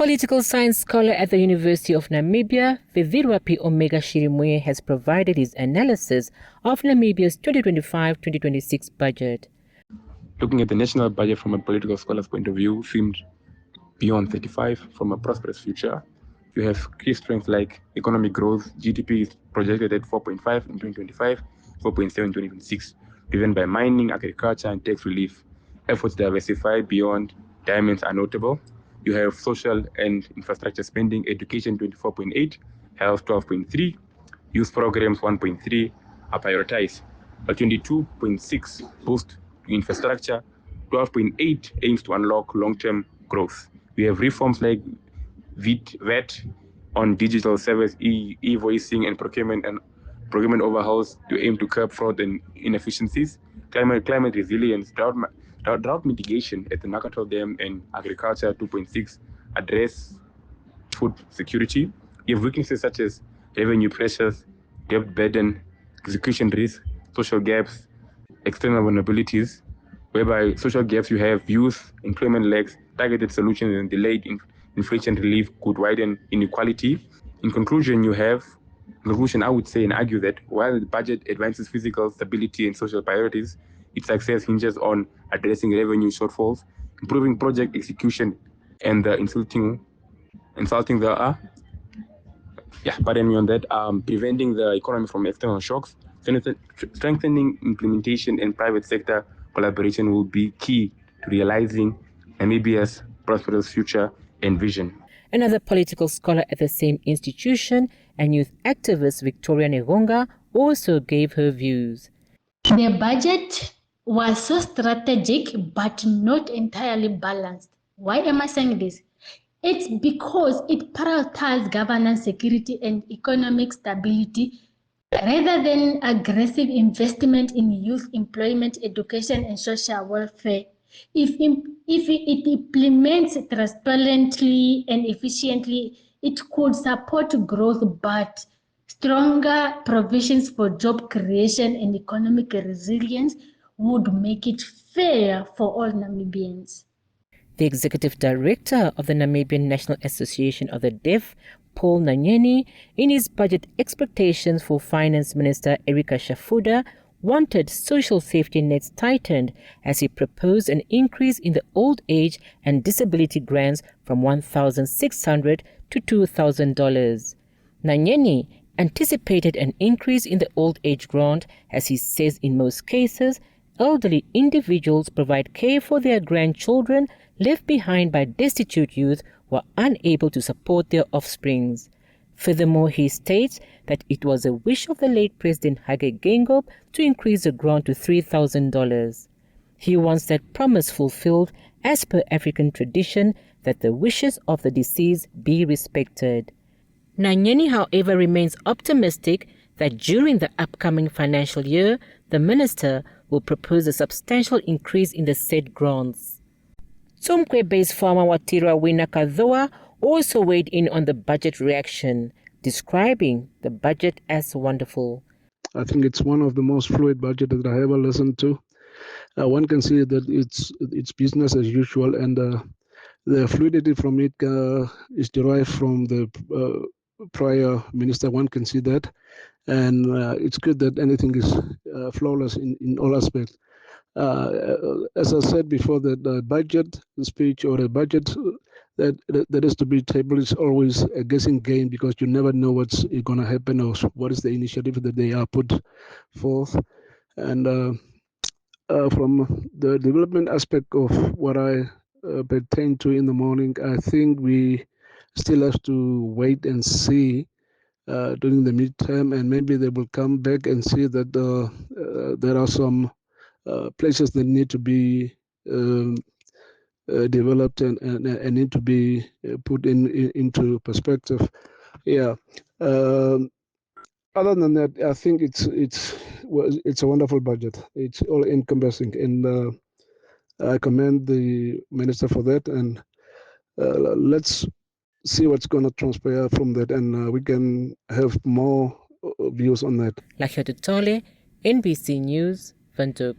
Political science scholar at the University of Namibia, Vivirwapi Omega Shirimuye, has provided his analysis of Namibia's 2025-2026 budget. Looking at the national budget from a political scholar's point of view, seemed beyond 35 from a prosperous future. You have key strengths like economic growth. GDP is projected at 4.5 in 2025, 4.7 in 2026, driven by mining, agriculture, and tax relief. Efforts to diversify beyond diamonds are notable. You have social and infrastructure spending, education 24.8, health 12.3, youth programs 1.3 are prioritized. But 22.6 boost infrastructure, 12.8 aims to unlock long-term growth. We have reforms like VAT on digital service, e-voicing, and procurement overhauls to aim to curb fraud and inefficiencies. Climate resilience, drought mitigation at the Nakatal Dam, and agriculture 2.6 address food security. You have weaknesses such as revenue pressures, debt burden, execution risk, social gaps, external vulnerabilities. Whereby social gaps, you have youth, employment lags, targeted solutions, and delayed inflation relief could widen inequality. In conclusion, I would say and argue that while the budget advances physical stability and social priorities, its success hinges on addressing revenue shortfalls, improving project execution, and preventing the economy from external shocks. Strengthening implementation and private sector collaboration will be key to realizing Namibia's prosperous future and vision. Another political scholar at the same institution and youth activist Victoria Negonga also gave her views. The budget was so strategic but not entirely balanced. Why am I saying this? It's because it prioritized governance, security, and economic stability rather than aggressive investment in youth employment, education, and social welfare. If it implements transparently and efficiently, it could support growth, but stronger provisions for job creation and economic resilience would make it fair for all Namibians. The executive director of the Namibian National Association of the Deaf, Paul Nanyeni, in his budget expectations for Finance Minister Ericah Shafudah, wanted social safety nets tightened as he proposed an increase in the old age and disability grants from $1,600 to $2,000. Nanyeni anticipated an increase in the old age grant as he says in most cases, elderly individuals provide care for their grandchildren left behind by destitute youth who are unable to support their offsprings. Furthermore, he states that it was a wish of the late President Hage Geingob to increase the grant to $3,000. He wants that promise fulfilled as per African tradition that the wishes of the deceased be respected. Nanyeni, however, remains optimistic that during the upcoming financial year, the minister will propose a substantial increase in the said grants. Tsomkwe-based farmer Watirwa Winakazoa also weighed in on the budget reaction, describing the budget as wonderful. I think it's one of the most fluid budgets that I ever listened to. One can see that it's business as usual, and the fluidity from it is derived from the prior minister. One can see that, and it's good that anything is flawless in all aspects. As I said before, that the budget speech or the budget that is to be tabled is always a guessing game, because you never know what's going to happen or what is the initiative that they are put forth. And from the development aspect of what I pertain to in the morning, I think we still have to wait and see during the midterm, and maybe they will come back and see that there are some places that need to be developed and need to be put into perspective. Yeah. Other than that, I think it's a wonderful budget. It's all encompassing, and I commend the minister for that. And let's see what's going to transpire from that, and we can have more views on that. Lakshya Tutole, NBC News, Windhoek.